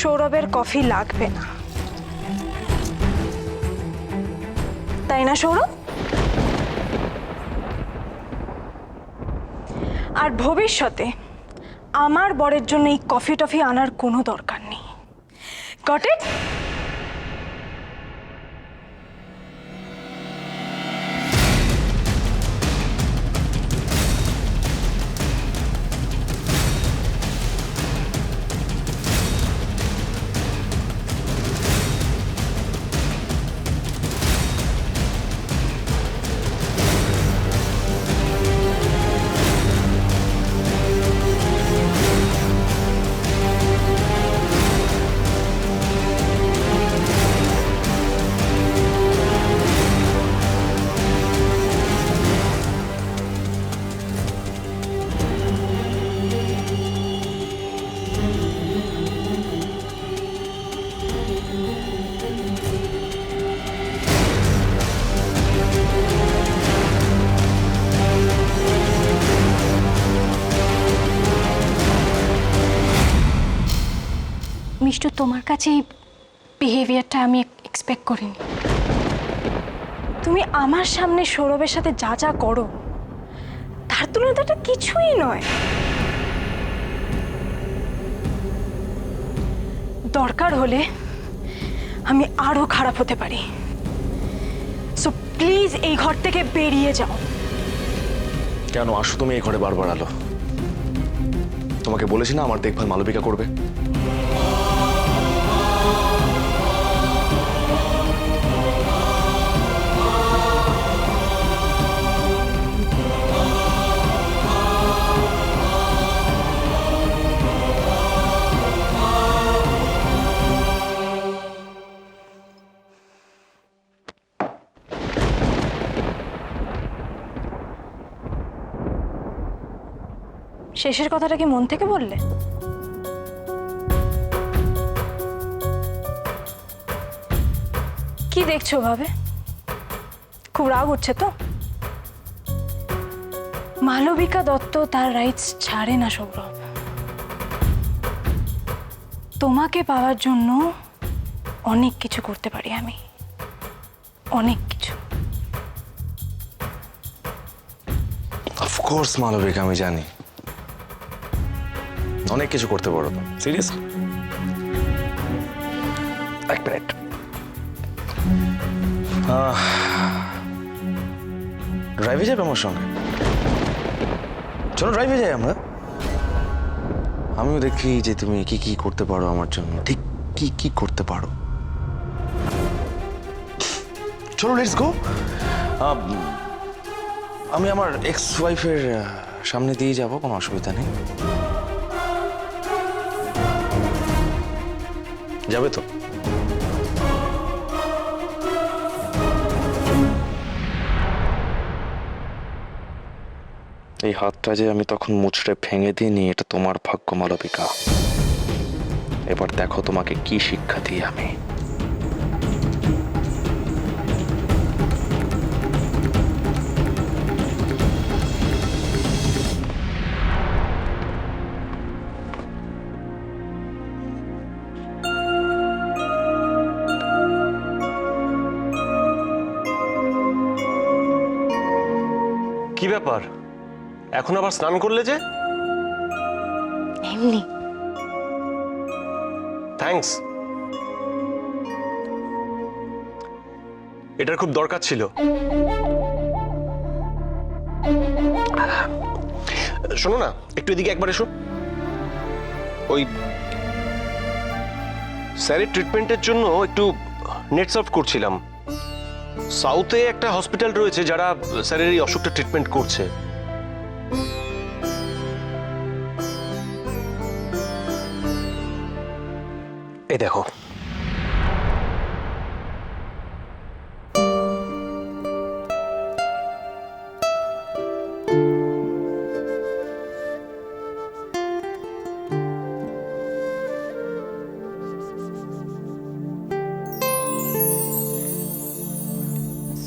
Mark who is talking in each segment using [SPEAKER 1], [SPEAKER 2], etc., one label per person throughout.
[SPEAKER 1] সৌরভের কফি লাগবে না, তাই না সৌরভ? আর ভবিষ্যতে আমার বরের জন্য এই কফি টফি আনার কোনো দরকার নেই। Got it? মিষ্টু, তোমার কাছে এই বিহেভিয়ারটা আমি এক্সপেক্ট করিনি। তুমি আমার সামনে সৌরভের সাথে যা যা করো তার তুলনায় তো এটা কিছুই নয়। দরকার হলে আমি আরো খারাপ হতে পারি। সো প্লিজ এই ঘর থেকে বেরিয়ে যাও।
[SPEAKER 2] কেন আসো তুমি এই ঘরে বারবার? আলো, তোমাকে বলেছি না আমার দেখভাল মালবিকা করবে?
[SPEAKER 1] শেষের কথাটা কি মন থেকে বললে? কি দেখছো ভাবে? খুব রাগ হচ্ছে তো? মালবিকা দত্ত তার রাইটস ছাড়ে না সৌরভ। তোমাকে পাওয়ার জন্য অনেক কিছু করতে পারি আমি, অনেক কিছু।
[SPEAKER 2] অফকোর্স মালবিকা, আমি জানি অনেক কিছু করতে পারো তো। সিরিয়াসলি? এক মিনিট। ড্রাইভে যাবে আমার সঙ্গে? চলো ড্রাইভে যাই আমরা। আমিও দেখি যে তুমি কি কি করতে পারো আমার জন্য, ঠিক কি কি করতে পারো। চলো লেটস গো। আমি আমার এক্স ওয়াইফের সামনে দিয়ে যাব, কোনো অসুবিধা নেই। যাবে তো? এই হাতটা যে আমি তখন মুচড়ে ভেঙে দিইনি, এটা তোমার ভাগ্য মালবিকা। এবার দেখো তোমাকে কি শিক্ষা দিই আমি।
[SPEAKER 3] কি ব্যাপার, এখন আবার স্নান করলে যে?
[SPEAKER 1] এমনি।
[SPEAKER 3] থ্যাঙ্কস, এটার খুব দরকার ছিল। শোনো না, একটু এদিকে একবার এসো। ওই স্যারের ট্রিটমেন্টের জন্য একটু নেট সার্ফ করছিলাম। সাউথে একটা হসপিটাল রয়েছে যারা স্যারের এই অসুখটা ট্রিটমেন্ট করছে। এই দেখো,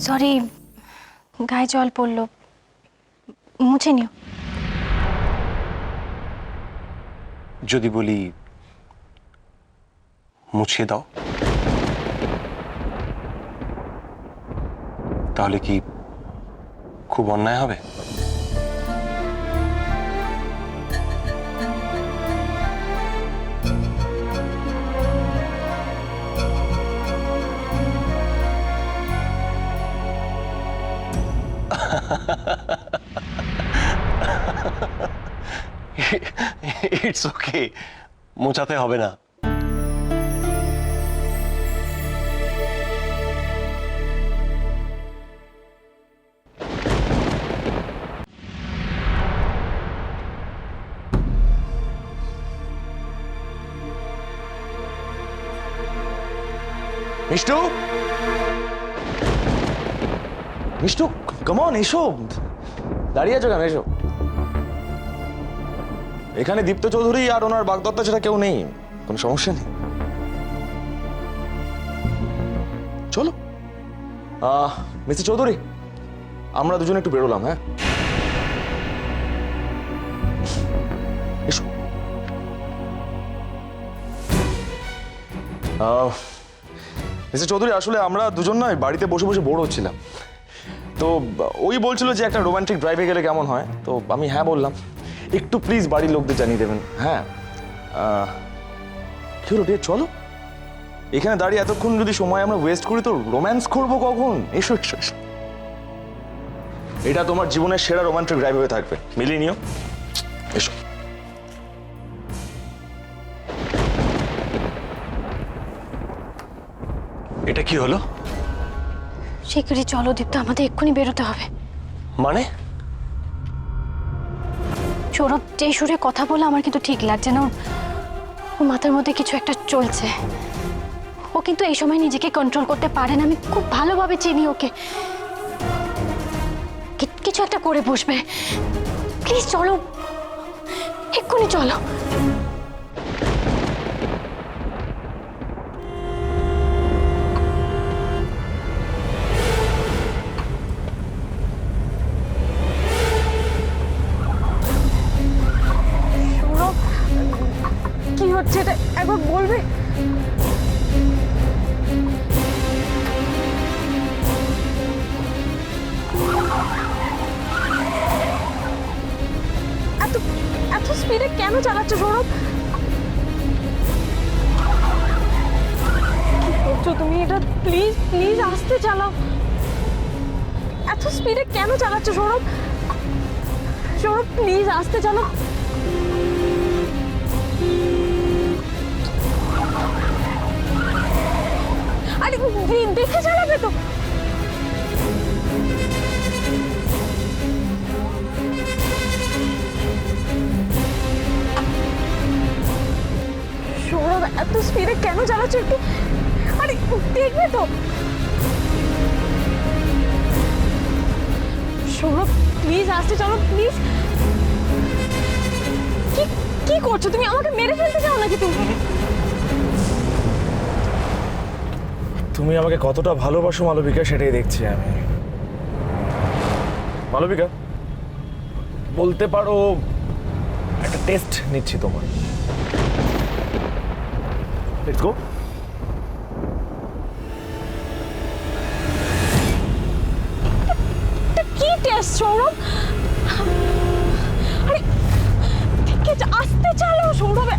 [SPEAKER 1] সরি, গায়ে জল পড়লো, মুছে নিও।
[SPEAKER 3] যদি বলি মুছিয়ে দাও, তাহলে কি খুব অন্যায় হবে? ইটস ওকে, মোছাতে হবে না।
[SPEAKER 2] মিষ্টু, মিষ্টু, কমন, এসো। দাঁড়িয়ে আছো কেন? এসো। এখানে দীপ্ত চৌধুরী আর ওনার বাগদত্তা ছাড়া কেউ নেই, কোনো সমস্যা নেই। চলো। মিস্টার চৌধুরী, আমরা দুজনে একটু বেরোলাম। হ্যাঁ, এসো। মিস্টার চৌধুরী, আসলে আমরা দুজন নয়, বাড়িতে বসে বসে বোর হচ্ছিলাম, তো ওই বলছিল যে একটা রোমান্টিক ড্রাইভে গেলে কেমন হয়, তো আমি হ্যাঁ বললাম। একটু প্লিজ বাড়ির লোকদের জানিয়ে দেবেন। হ্যাঁ, কি হলো ডিয়ার, চলো। এখানে দাঁড়িয়ে এতক্ষণ যদি সময় আমরা ওয়েস্ট করি তো রোম্যান্স করবো কখন? এসো এসো এসো। এটা তোমার জীবনের সেরা রোমান্টিক ড্রাইভ হয়ে থাকবে, মিলিয়ে নিও। এসো।
[SPEAKER 3] এটা কি হলো?
[SPEAKER 1] শিগগিরই চলো দীপ্ত, আমাদের এক্ষুনি বেরোতে হবে।
[SPEAKER 3] মানে?
[SPEAKER 1] সৌরভ যে সুরে কথা বলে আমার কিন্তু ঠিক লাগছে না। ওর মাথার মধ্যে কিছু একটা চলছে। ও কিন্তু এই সময় নিজেকে কন্ট্রোল করতে পারে না, আমি খুব ভালোভাবে চিনি ওকে। কিছু একটা করে বসবে। প্লিজ চলো, এক্ষুনি চলো। কি হচ্ছে এটা একবার বলবে? এত এত স্পিডে কেন চালাচ্ছ সৌরভ? কি করছো তুমি এটা? প্লিজ প্লিজ আস্তে চালাও। এত স্পিডে কেন চালাচ্ছ সৌরভ? সৌরভ প্লিজ আস্তে চালাও। আরে দেখে চালাবে তো। সৌরভ এত স্পিডে কেন চালাচ্ছ একটু? আরে দেখবে তো। সৌরভ প্লিজ আস্তে চলো প্লিজ। কি কি করছো তুমি? আমাকে মেরে ফেলতে চাও নাকি তুমি?
[SPEAKER 2] তুমি আমাকে কতটা ভালোবাসো মালবিকা, সেটাই দেখছি আমি। মালবিকা, বলতে পারো একটা টেস্ট নিচ্ছি তোমার। Let's go.
[SPEAKER 1] কি টেস্ট সৌরভ? আরে আস্তে চালাও সৌরভ।